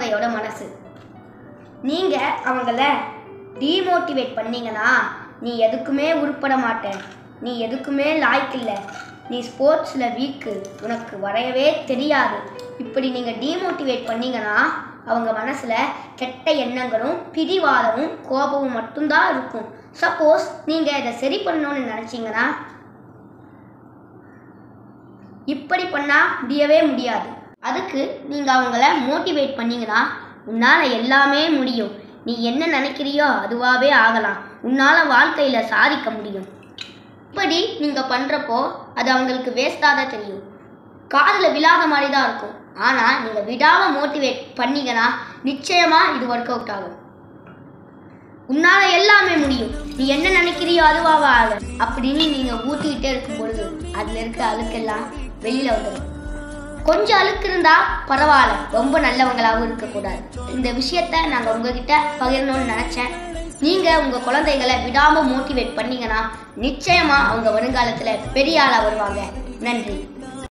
குழந்தையோட மனசு. நீங்கள் அவங்கள டீமோட்டிவேட் பண்ணீங்கன்னா, நீ எதுக்குமே உருப்பட மாட்டேன், நீ எதுக்குமே லாய்க்கில்லை, நீ ஸ்போர்ட்ஸில் வீக்கு, உனக்கு வரையவே தெரியாது, இப்படி நீங்கள் டீமோட்டிவேட் பண்ணீங்கன்னா அவங்க மனசில் கெட்ட எண்ணங்களும் பிடிவாதமும் கோபமும் மட்டும்தான் இருக்கும். சப்போஸ் நீங்கள் இதை சரி பண்ணணும்னு நினச்சிங்கன்னா இப்படி பண்ணால் முடியவே முடியாது. அதுக்கு நீங்கள் அவங்கள மோட்டிவேட் பண்ணிங்கன்னா, உன்னால் எல்லாமே முடியும், நீ என்ன நினைக்கிறியோ அதுவாகவே ஆகலாம், உன்னால் வாழ்க்கையில் சாதிக்க முடியும். இப்படி நீங்கள் பண்ணுறப்போ அது அவங்களுக்கு வேஸ்ட்டாக தான் தெரியும், காதில் விழாத மாதிரி தான் இருக்கும். ஆனால் நீங்கள் விடாமல் மோட்டிவேட் பண்ணிங்கன்னா நிச்சயமாக இது ஒர்க் அவுட் ஆகும். உன்னால் எல்லாமே முடியும், நீ என்ன நினைக்கிறியோ அதுவாக ஆக அப்படின்னு நீங்கள் ஊற்றிக்கிட்டே இருக்கும் பொழுது அதில் இருக்க அழுக்கெல்லாம் வெளியில் வந்துடும். கொஞ்சம் அழுக்கு இருந்தால் பரவாயில்ல, ரொம்ப நல்லவங்களாகவும் இருக்கக்கூடாது. இந்த விஷயத்த நாங்கள் உங்ககிட்ட பகிரணும்னு நினச்சேன். நீங்கள் உங்கள் குழந்தைகளை விடாமல் மோட்டிவேட் பண்ணிங்கன்னா நிச்சயமாக அவங்க வருங்காலத்தில் பெரிய ஆளாக வருவாங்க. நன்றி.